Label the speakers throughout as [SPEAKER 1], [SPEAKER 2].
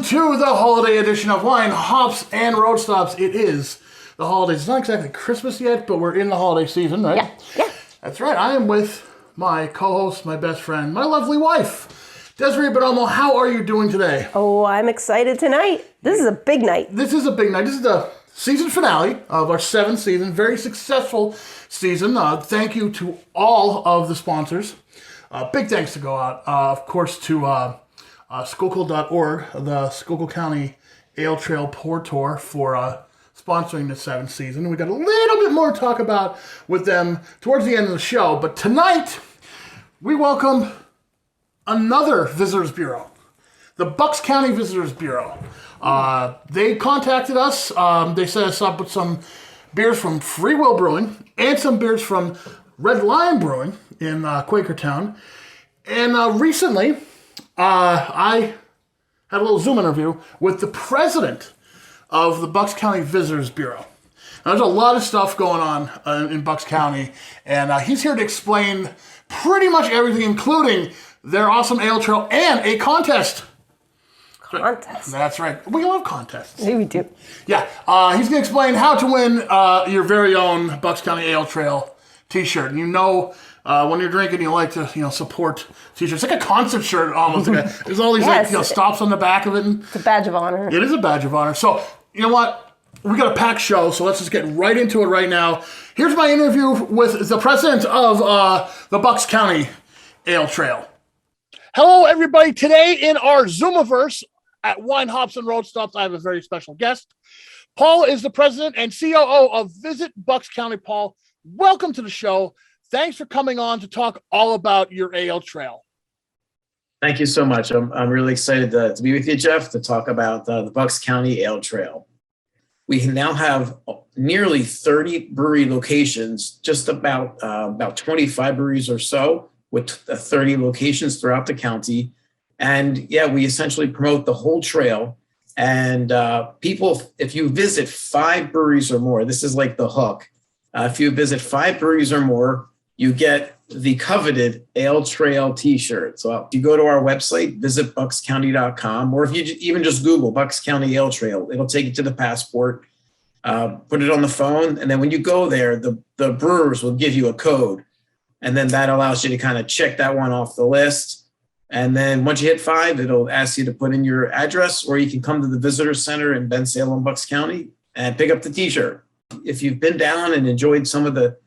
[SPEAKER 1] welcome to the holiday edition of Wine, Hops, and Road Stops. It is the holidays. It's not exactly Christmas yet, but we're in the holiday season, right?
[SPEAKER 2] Yeah.
[SPEAKER 1] That's right. I am with my co-host, my best friend, my lovely wife, Desiree Bonomo. How are you doing today?
[SPEAKER 2] Oh, I'm excited tonight. This is a big night.
[SPEAKER 1] This is a big night. This is the season finale of our 7th season. Very successful season. Thank you to all of the sponsors. Big thanks to go out, of course, to Schuylkill.org, the Schuylkill County Ale Trail Pour Tour, for sponsoring the 7th season. We got a little bit more to talk about with them towards the end of the show, but tonight we welcome another Visitors Bureau, the Bucks County Visitors Bureau. They contacted us. They set us up with some beers from Free Will Brewing and some beers from Red Lion Brewing in Quakertown. And recently, I had a little Zoom interview with the president of the Bucks County Visitors Bureau. Now, there's a lot of stuff going on in Bucks County, and he's here to explain pretty much everything, including their awesome ale trail and a contest.
[SPEAKER 2] Contest.
[SPEAKER 1] That's right. We love contests.
[SPEAKER 2] Yeah, we do.
[SPEAKER 1] Yeah. He's going to explain how to win your very own Bucks County Ale Trail t-shirt. And you know, when you're drinking, you like to, support t-shirts. It's like a concert shirt almost. There's all these stops on the back of it. And
[SPEAKER 2] it's a badge of honor.
[SPEAKER 1] It is a badge of honor. So, you know what? We got a packed show, so let's just get right into it right now. Here's my interview with the president of the Bucks County Ale Trail. Hello, everybody. Today in our Zoomiverse at Wine, Hops, and Road Stops, I have a very special guest. Paul is the president and COO of Visit Bucks County. Paul, welcome to the show. Thanks for coming on to talk all about your ale trail.
[SPEAKER 3] Thank you so much. I'm really excited to be with you, Jeff, to talk about the Bucks County Ale Trail. We now have nearly 30 brewery locations, just about 25 breweries or so, with 30 locations throughout the county. And yeah, we essentially promote the whole trail. And people, if you visit 5 breweries or more, this is like the hook. If you visit 5 breweries or more, you get the coveted Ale Trail t-shirt. So if you go to our website, visit buckscounty.com, or if you even just Google Bucks County Ale Trail, it'll take you to the passport, put it on the phone. And then when you go there, the brewers will give you a code. And then that allows you to kind of check that one off the list. And then once you hit 5, it'll ask you to put in your address, or you can come to the Visitor Center in Bensalem, Bucks County, and pick up the t-shirt. If you've been down and enjoyed some of the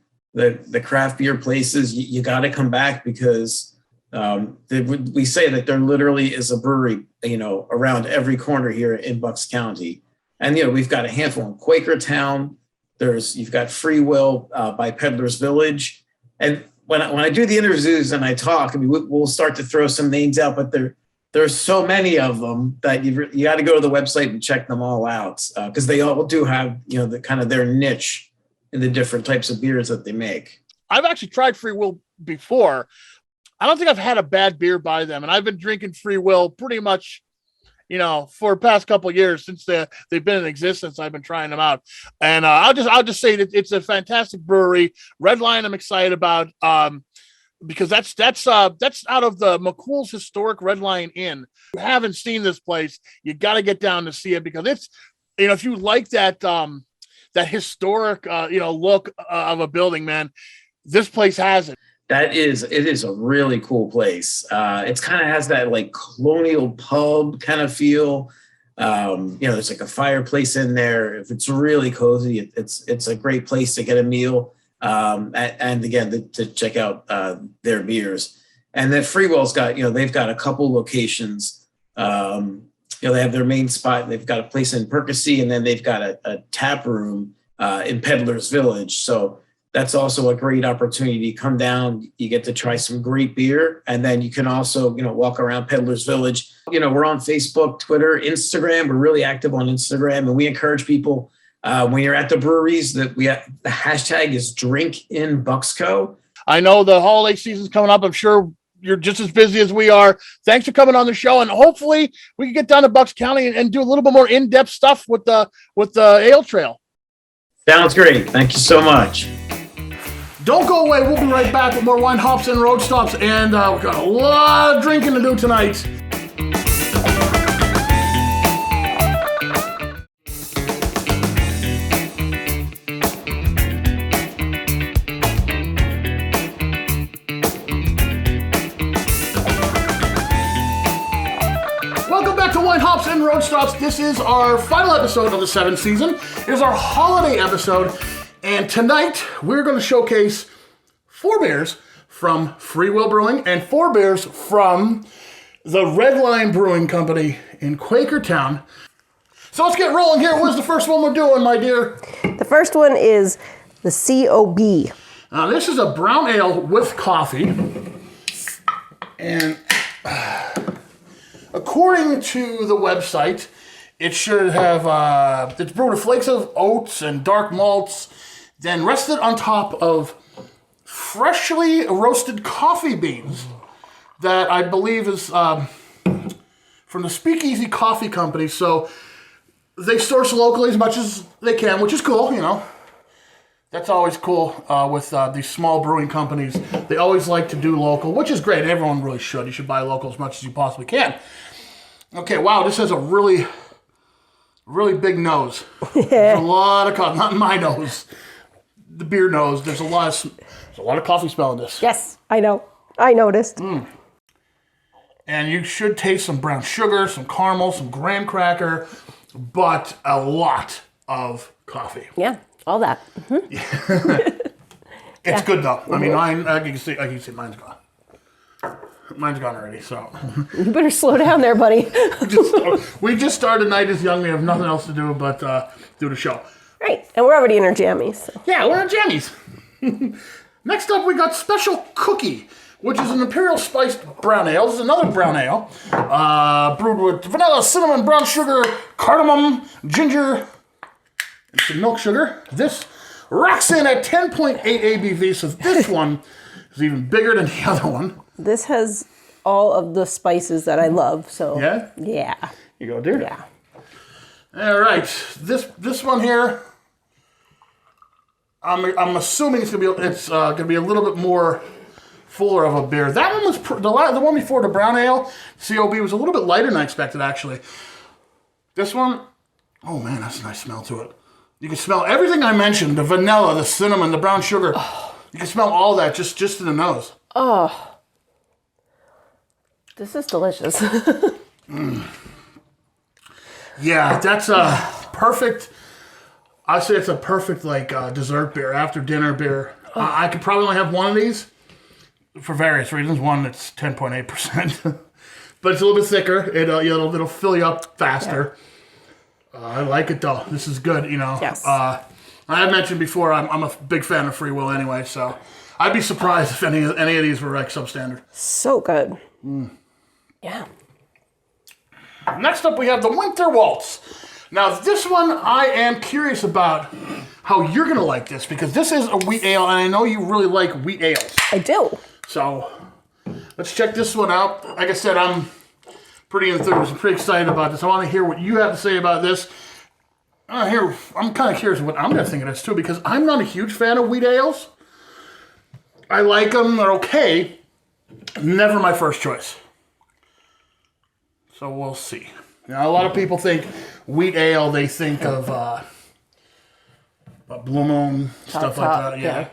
[SPEAKER 3] craft beer places, you got to come back, because we say that there literally is a brewery, around every corner here in Bucks County. And, we've got a handful in Quakertown. You've got Free Will by Peddler's Village. And when I do the interviews and I talk, we'll start to throw some names out, but there's so many of them that you got to go to the website and check them all out, because they all do have, the kind of their niche in the different types of beers that they make.
[SPEAKER 1] I've actually tried Free Will before. I don't think I've had a bad beer by them, and I've been drinking Free Will pretty much, for the past couple of years since they've been in existence. I've been trying them out, and I'll just say that it's a fantastic brewery. Red Lion, I'm excited about, because that's out of the Mccool's historic Red Lion Inn. If you haven't seen this place, you got to get down to see it, because it's, if you like that historic, look of a building, man, this place has it.
[SPEAKER 3] It is a really cool place. It's kind of has that like colonial pub kind of feel. There's like a fireplace in there. If it's really cozy, it's a great place to get a meal. And again, to check out their beers. And then Free Will's got, they've got a couple locations. They have their main spot. They've got a place in Percy, and then they've got a tap room in Peddler's Village. So that's also a great opportunity to come down. You get to try some great beer, and then you can also, walk around Peddler's Village. We're on Facebook, Twitter, Instagram. We're really active on Instagram, and we encourage people when you're at the breweries that the hashtag is #DrinkInBucksco.
[SPEAKER 1] I know the holiday season's coming up. I'm sure you're just as busy as we are. Thanks for coming on the show, and hopefully we can get down to Bucks County and do a little bit more in-depth stuff with the Ale Trail.
[SPEAKER 3] Sounds great. Thank you so much.
[SPEAKER 1] Don't go away. We'll be right back with more Wine, Hops, and Road Stops, and we've got a lot of drinking to do tonight. Stops. This is our final episode of the 7th season. It is our holiday episode, and tonight we're going to showcase 4 beers from Free Will Brewing and 4 beers from the Red Lion Brewing Company in Quakertown. So let's get rolling here. What's the first one we're doing, my dear?
[SPEAKER 2] The first one is the COB.
[SPEAKER 1] Now, this is a brown ale with coffee. And according to the website, it should have, it's brewed with flakes of oats and dark malts, then rested on top of freshly roasted coffee beans that I believe is from the Speakeasy Coffee Company. So they source locally as much as they can, which is cool, you know. That's always cool with these small brewing companies. They always like to do local, which is great. Everyone really should. You should buy local as much as you possibly can. Okay, wow, this has a really, really big nose. There's a lot of coffee. Not my nose. The beer nose. There's a lot of coffee smell in this.
[SPEAKER 2] Yes, I know. I noticed.
[SPEAKER 1] And you should taste some brown sugar, some caramel, some graham cracker, but a lot of coffee.
[SPEAKER 2] Yeah, all that.
[SPEAKER 1] It's good though. I mean, I can see mine's gone. Mine's gone already, so.
[SPEAKER 2] You better slow down there, buddy.
[SPEAKER 1] We just started Night is Young. We have nothing else to do but do the show.
[SPEAKER 2] Right, and we're already in our jammies. So.
[SPEAKER 1] Yeah, we're in jammies. Next up, we got Special Cookie, which is an Imperial Spiced Brown Ale. This is another brown ale, brewed with vanilla, cinnamon, brown sugar, cardamom, ginger, and some milk sugar. This rocks in at 10.8 ABV, so this one is even bigger than the other one.
[SPEAKER 2] This has all of the spices that I love, so.
[SPEAKER 1] Yeah?
[SPEAKER 2] Yeah.
[SPEAKER 1] You go, dear.
[SPEAKER 2] Yeah.
[SPEAKER 1] All right, this one here, I'm assuming it's gonna be a little bit more fuller of a beer. That one was the one before, the brown ale COB, was a little bit lighter than I expected actually. This one, oh man, that's a nice smell to it. You can smell everything I mentioned: the vanilla, the cinnamon, the brown sugar. Oh. You can smell all that just in the nose.
[SPEAKER 2] Oh, this is delicious.
[SPEAKER 1] Yeah, that's a perfect. I say it's a perfect dessert beer, after dinner beer. I could probably only have one of these for various reasons. One, it's 10.8%, but it's a little bit thicker. It'll fill you up faster. Yeah. I like it though. This is good. You know.
[SPEAKER 2] Yes.
[SPEAKER 1] I mentioned before I'm a big fan of Free Will anyway, so I'd be surprised if any of these were substandard.
[SPEAKER 2] So good. Yeah.
[SPEAKER 1] Next up, we have the Winter Waltz. Now, this one, I am curious about how you're going to like this, because this is a wheat ale, and I know you really like wheat ales.
[SPEAKER 2] I do.
[SPEAKER 1] So, let's check this one out. Like I said, I'm pretty enthused. I'm pretty excited about this. I want to hear what you have to say about this. I'm kind of curious what I'm going to think of this, too, because I'm not a huge fan of wheat ales. I like them. They're okay. Never my first choice. So we'll see. Now, a lot of people think wheat ale, they think of Blue Moon, stuff like that. Yeah.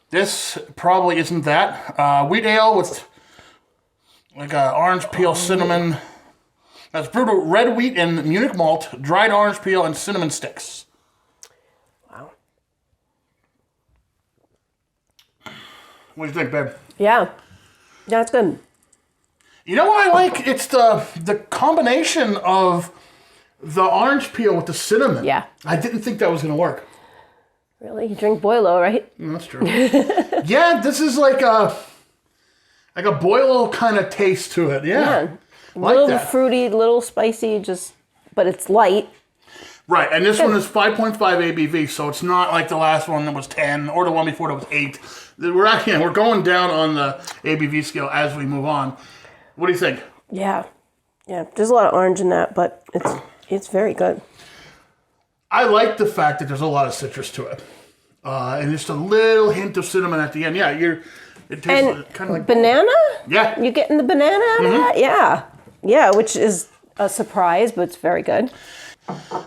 [SPEAKER 1] This probably isn't that. Wheat ale with orange peel, cinnamon. That's brewed with red wheat and Munich malt, dried orange peel, and cinnamon sticks.
[SPEAKER 2] Wow.
[SPEAKER 1] What do you think, babe?
[SPEAKER 2] Yeah. Yeah, it's good.
[SPEAKER 1] You know what I like? It's the combination of the orange peel with the cinnamon.
[SPEAKER 2] Yeah.
[SPEAKER 1] I didn't think that was going to work.
[SPEAKER 2] Really? You drink Boilo, right?
[SPEAKER 1] That's true. Yeah, this is like a Boilo kind of taste to it. Yeah.
[SPEAKER 2] A little fruity, little spicy, but it's light.
[SPEAKER 1] Right, and this one is 5.5 ABV, so it's not like the last one that was 10 or the one before that was 8. We're going down on the ABV scale as we move on. What do you think?
[SPEAKER 2] Yeah. Yeah, there's a lot of orange in that, but it's very good.
[SPEAKER 1] I like the fact that there's a lot of citrus to it. And just a little hint of cinnamon at the end. Yeah, it tastes kind of like
[SPEAKER 2] banana?
[SPEAKER 1] Yeah.
[SPEAKER 2] You getting the banana out of that? Yeah. Yeah, which is a surprise, but it's very good.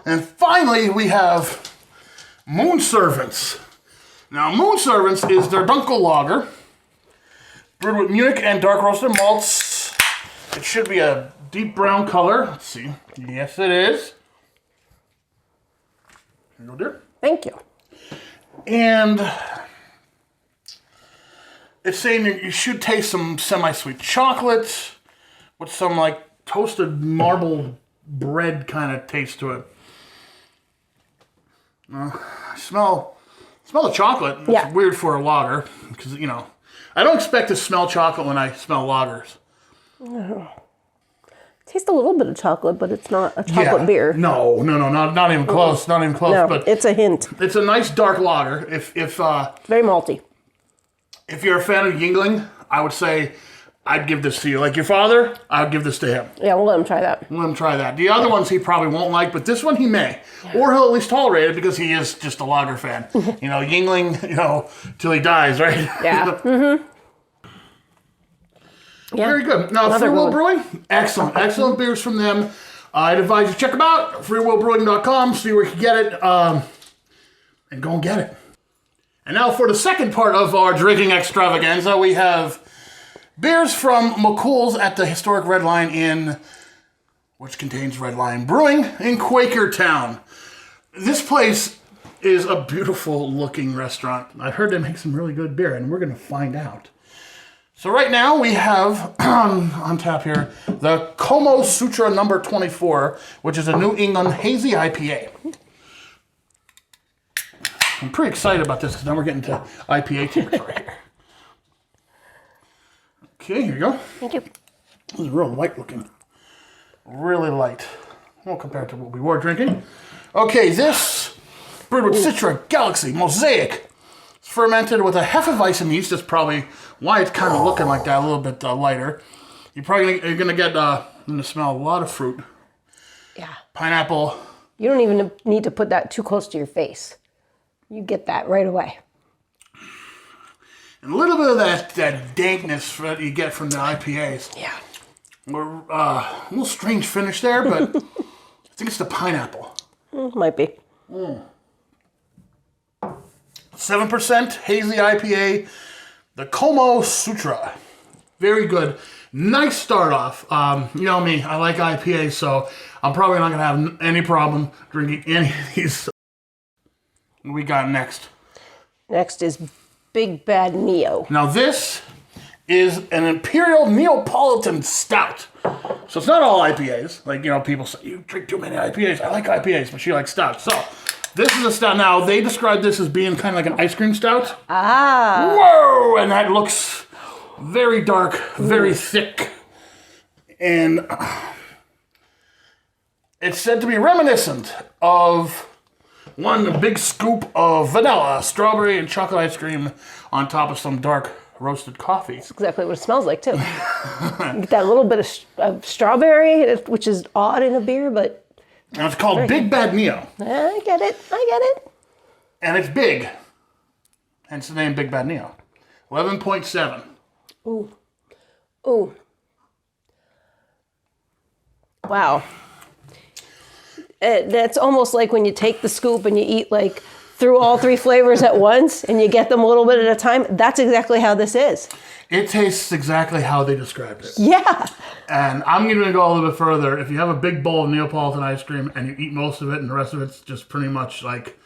[SPEAKER 1] And finally, we have Moon Servants. Now, Moon Servants is their Dunkel lager, brewed with Munich and dark roasted malts. It should be a deep brown color. Let's see. Yes, it is. Here you go, dear.
[SPEAKER 2] Thank you.
[SPEAKER 1] And it's saying that you should taste some semi-sweet chocolate with some like toasted marble bread kind of taste to it. I smell the chocolate. It's weird for a lager because, you know, I don't expect to smell chocolate when I smell lagers.
[SPEAKER 2] Tastes a little bit of chocolate, but it's not a chocolate beer.
[SPEAKER 1] No, not even close. Not even close.
[SPEAKER 2] No,
[SPEAKER 1] but
[SPEAKER 2] it's a hint.
[SPEAKER 1] It's a nice dark lager. If
[SPEAKER 2] Very malty.
[SPEAKER 1] If you're a fan of Yingling, I would say I'd give this to you. Like your father, I would give this to him.
[SPEAKER 2] Yeah, we'll let him try that.
[SPEAKER 1] Let him try that. The other ones he probably won't like, but this one he may. Or he'll at least tolerate it because he is just a lager fan. You know, Yingling, you know, till he dies, right?
[SPEAKER 2] Yeah. Mm-hmm. Yeah.
[SPEAKER 1] Very good. Now, Free Will Brewing, excellent beers from them. I'd advise you check them out, freewillbrewing.com, see where you can get it, and go and get it. And now for the second part of our drinking extravaganza, we have beers from Mccool's at the historic Red Lion Inn, which contains Red Lion Brewing in Quakertown. This place is a beautiful looking restaurant. I've heard they make some really good beer, and we're going to find out. So right now we have on tap here the Como Sutra number 24, which is a New England hazy IPA. I'm pretty excited about this because now we're getting to IPA territory here. Okay, here you go.
[SPEAKER 2] Thank you.
[SPEAKER 1] This is real light looking. Really light. Well, compared to what we were drinking. Okay, this brewed with Citra, Galaxy, Mosaic. It's fermented with a Hefeweizen yeast. That's probably why it's kind of looking like that, a little bit lighter. You're going to get, going to smell a lot of fruit.
[SPEAKER 2] Yeah.
[SPEAKER 1] Pineapple.
[SPEAKER 2] You don't even need to put that too close to your face. You get that right away.
[SPEAKER 1] And a little bit of that dankness that you get from the IPAs.
[SPEAKER 2] Yeah.
[SPEAKER 1] A little strange finish there, but I think it's the pineapple.
[SPEAKER 2] Might be.
[SPEAKER 1] 7% hazy IPA, the Como Sutra. Very good. Nice start off. You know me, I like IPAs, so I'm probably not going to have any problem drinking any of these. What we got next?
[SPEAKER 2] Next is Big Bad Neo.
[SPEAKER 1] Now this is an Imperial Neapolitan Stout. So it's not all IPAs. Like, you know, people say, you drink too many IPAs. I like IPAs, but she likes stout. So this is a stout. Now, they describe this as being kind of like an ice cream stout.
[SPEAKER 2] Ah.
[SPEAKER 1] Whoa! And that looks very dark, very thick. And it's said to be reminiscent of one big scoop of vanilla, strawberry, and chocolate ice cream on top of some dark roasted coffee.
[SPEAKER 2] That's exactly what it smells like, too. You get that little bit of strawberry, which is odd in a beer, but...
[SPEAKER 1] Now it's called Big Bad Neo.
[SPEAKER 2] I get it.
[SPEAKER 1] And it's big. Hence the name Big Bad Neo. 11.7.
[SPEAKER 2] Ooh. Wow. That's almost like when you take the scoop and you eat like through all three flavors at once and you get them a little bit at a time. That's exactly how this is.
[SPEAKER 1] It tastes exactly how they described it.
[SPEAKER 2] Yeah.
[SPEAKER 1] And I'm going to go a little bit further. If you have a big bowl of Neapolitan ice cream and you eat most of it and the rest of it's just pretty much like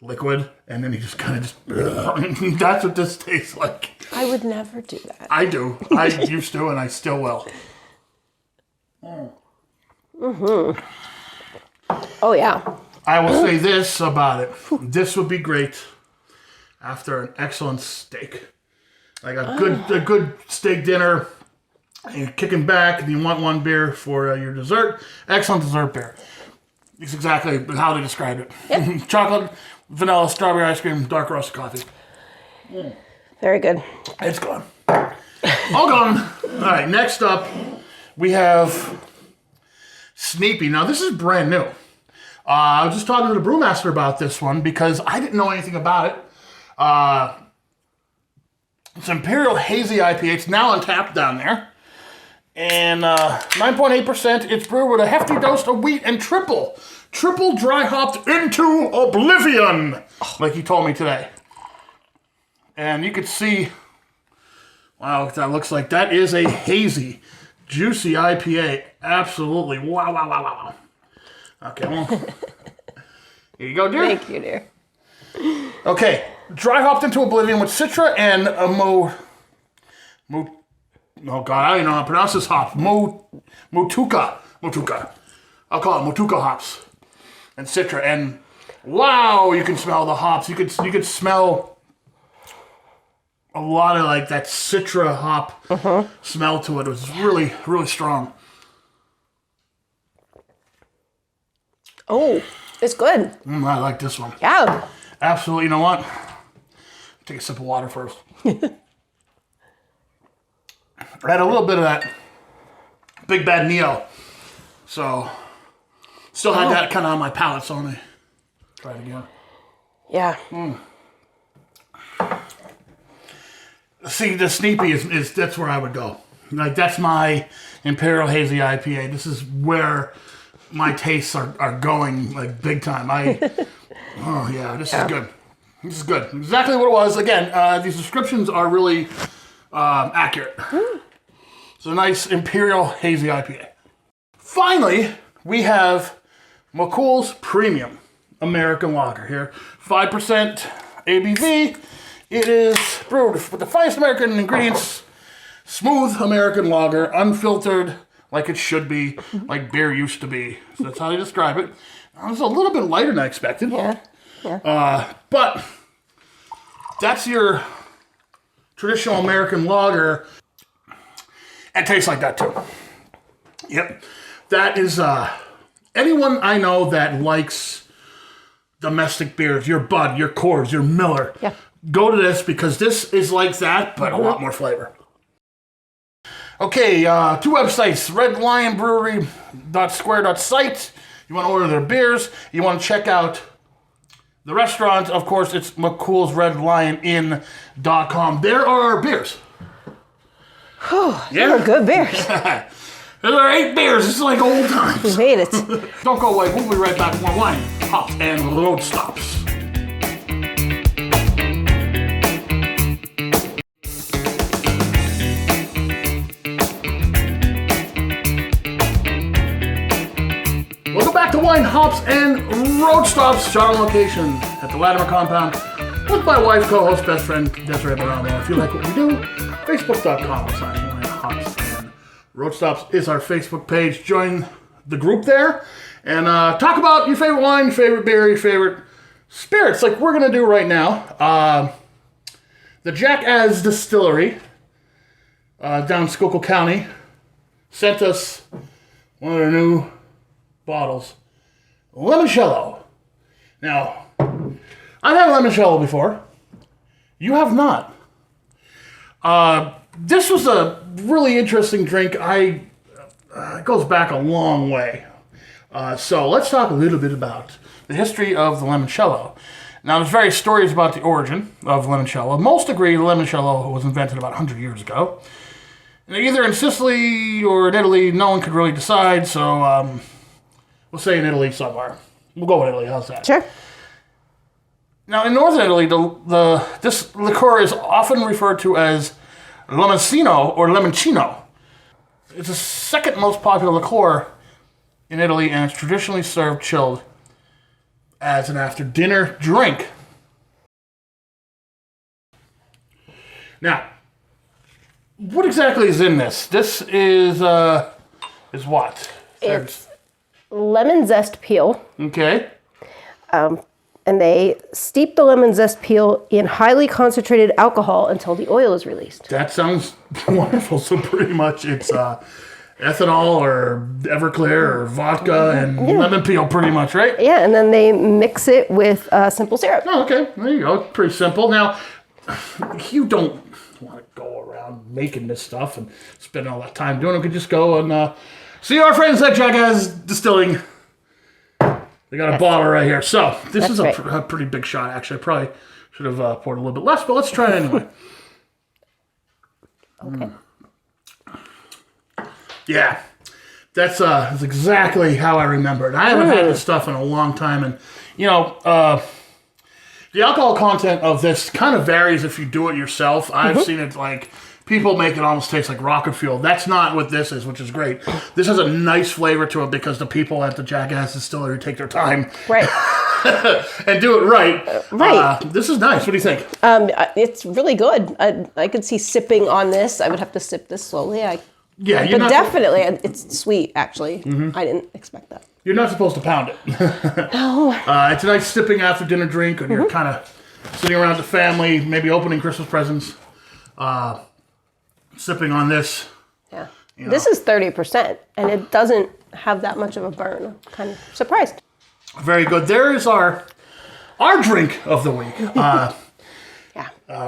[SPEAKER 1] liquid, and then you just kind of just... That's what this tastes like.
[SPEAKER 2] I would never do that.
[SPEAKER 1] I do. I used to, and I still will.
[SPEAKER 2] Mm-hmm. Oh, yeah.
[SPEAKER 1] I will say this about it. This would be great after an excellent steak. Like a good steak dinner, and you're kicking back, and you want one beer for your dessert. Excellent dessert beer. It's exactly how they described it. Yep. Chocolate, vanilla, strawberry ice cream, dark roasted coffee.
[SPEAKER 2] Very good.
[SPEAKER 1] It's gone. All gone. All right, next up, we have Sneepy. Now, this is brand new. I was just talking to the brewmaster about this one because I didn't know anything about it. It's Imperial Hazy IPA. It's now on tap down there. And 9.8%. It's brewed with a hefty dose of wheat and triple dry hopped into oblivion, like he told me today. And you could see, wow, what that looks like. That is a hazy. juicy IPA. Absolutely. Wow, wow, wow, wow. Okay, well, here you go, dear.
[SPEAKER 2] Thank you, dear.
[SPEAKER 1] Okay, dry hopped into oblivion with Citra and a oh God, I don't even know how to pronounce this hop. Motueka. I'll call it Motueka hops and Citra. And wow, you can smell the hops. You could smell a lot of like that Citra hop smell to it. It was really, really strong.
[SPEAKER 2] Oh, it's good.
[SPEAKER 1] I like this one.
[SPEAKER 2] Yeah.
[SPEAKER 1] Absolutely. You know what? Take a sip of water first. I had a little bit of that Big Bad Neo. So, still had that kind of on my palate, so let me try it again.
[SPEAKER 2] Yeah.
[SPEAKER 1] See, the Sneepy is that's where I would go. Like, that's my Imperial Hazy IPA. This is where my tastes are going, like, big time. Oh, yeah, this is good. This is good. Exactly what it was. Again, these descriptions are really accurate. It's a nice Imperial Hazy IPA. Finally, we have Mccool's Premium American Lager here. 5% ABV. It is brewed with the finest American ingredients. Smooth American lager, unfiltered, like it should be, like beer used to be. So that's how they describe it. It was a little bit lighter than I expected.
[SPEAKER 2] Yeah.
[SPEAKER 1] But that's your traditional American lager. It tastes like that too. Yep. That is anyone I know that likes domestic beers, your Bud, your Coors, your Miller.
[SPEAKER 2] Yeah.
[SPEAKER 1] Go to this because this is like that, but a lot more flavor. Okay, 2 websites, Red Lion Brewery.square.site. You want to order their beers. You want to check out the restaurant. Of course, it's Mccool's Red Lion Inn.com. There are beers.
[SPEAKER 2] They're good beers.
[SPEAKER 1] There are 8 beers. It's like old times.
[SPEAKER 2] We made it.
[SPEAKER 1] Don't go away. We'll be right back with more wine, hops, and road stops. Welcome back to Wine, Hops, and Road Stops. Shot on location at the Latimer compound with my wife, co-host, best friend, Desiree Baramo. If you like what we do, Facebook.com/Wine, Hops, and Road Stops is our Facebook page. Join the group there and talk about your favorite wine, your favorite beer, your favorite spirits, like we're going to do right now. The Jack-Azz Distillery down in Schuylkill County sent us one of their new bottles, Lemoncello. Now, I've had Lemoncello before. You have not. This was a really interesting drink. It goes back a long way. So let's talk a little bit about the history of the Lemoncello. Now, there's various stories about the origin of Lemoncello. Most agree Lemoncello was invented about 100 years ago. Either in Sicily or in Italy, no one could really decide, so we'll say in Italy somewhere. We'll go with Italy, how's that?
[SPEAKER 2] Sure.
[SPEAKER 1] Now, in northern Italy, this liqueur is often referred to as Lemoncino or Lemoncino. It's the second most popular liqueur in Italy, and it's traditionally served chilled as an after-dinner drink. Now, what exactly is in this? This is what?
[SPEAKER 2] It's lemon zest peel.
[SPEAKER 1] Okay.
[SPEAKER 2] And they steep the lemon zest peel in highly concentrated alcohol until the oil is released.
[SPEAKER 1] That sounds wonderful. So pretty much it's ethanol or Everclear or vodka and lemon peel pretty much, right?
[SPEAKER 2] Yeah, and then they mix it with simple syrup.
[SPEAKER 1] Oh, okay. There you go. Pretty simple. Now, you don't want to go around making this stuff and spend all that time doing it. You could just go and see our friends at Jack-Azz Distilling. They got a bottle right here. So this is a pretty big shot, actually. I probably should have poured a little bit less, but let's try it anyway.
[SPEAKER 2] Okay.
[SPEAKER 1] Yeah, that's exactly how I remember it. I haven't had this stuff in a long time, and the alcohol content of this kind of varies if you do it yourself. I've seen it like people make it almost taste like rocket fuel. That's not what this is, which is great. This has a nice flavor to it because the people at the Jack-Azz Distillery take their time
[SPEAKER 2] Right.
[SPEAKER 1] and do it right.
[SPEAKER 2] Right.
[SPEAKER 1] This is nice. What do you think?
[SPEAKER 2] It's really good. I could see sipping on this. I would have to sip this slowly.
[SPEAKER 1] Yeah,
[SPEAKER 2] But definitely, it's sweet, actually. I didn't expect that.
[SPEAKER 1] You're not supposed to pound it.
[SPEAKER 2] No.
[SPEAKER 1] It's a nice sipping after dinner drink when you're kind of sitting around the family, maybe opening Christmas presents, sipping on this.
[SPEAKER 2] Yeah.
[SPEAKER 1] know.
[SPEAKER 2] This is 30%, and it doesn't have that much of a burn. I'm kind of surprised.
[SPEAKER 1] Very good. There is our drink of the week,
[SPEAKER 2] Yeah.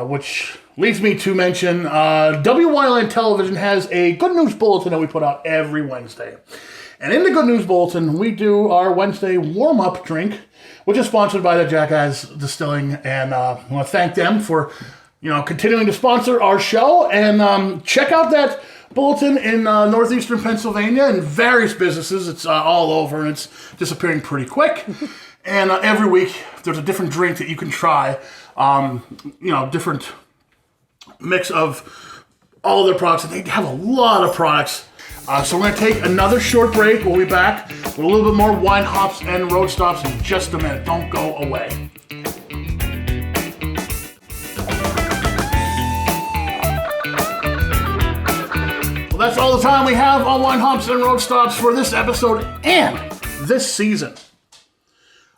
[SPEAKER 1] which leads me to mention WYLN Television has a good news bulletin that we put out every Wednesday. And in the good news bulletin, we do our Wednesday warm-up drink, which is sponsored by the Jack-Azz Distilling. And I want to thank them for continuing to sponsor our show. And check out that bulletin in northeastern Pennsylvania and various businesses. It's all over, and it's disappearing pretty quick. And every week, there's a different drink that you can try. Different mix of all their products. And they have a lot of products. So we're going to take another short break. We'll be back with a little bit more wine, hops, and road stops in just a minute. Don't go away. Well, that's all the time we have on wine, hops, and road stops for this episode and this season.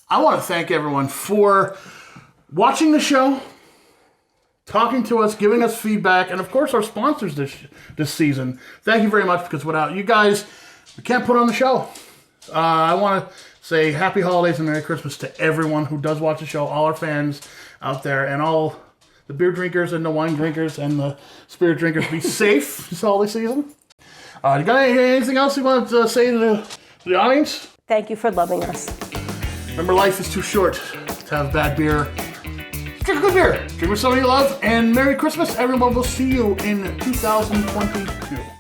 [SPEAKER 1] I want to thank everyone for watching the show, talking to us, giving us feedback, and of course our sponsors this season. Thank you very much, because without you guys, we can't put on the show. I want to say happy holidays and Merry Christmas to everyone who does watch the show, all our fans out there, and all the beer drinkers and the wine drinkers and the spirit drinkers. Be safe this holiday season. You got anything else you want to say to the audience?
[SPEAKER 2] Thank you for loving us.
[SPEAKER 1] Remember, life is too short to have bad beer. Drink good beer. Drink with somebody you love. And Merry Christmas, everyone. We'll see you in 2022.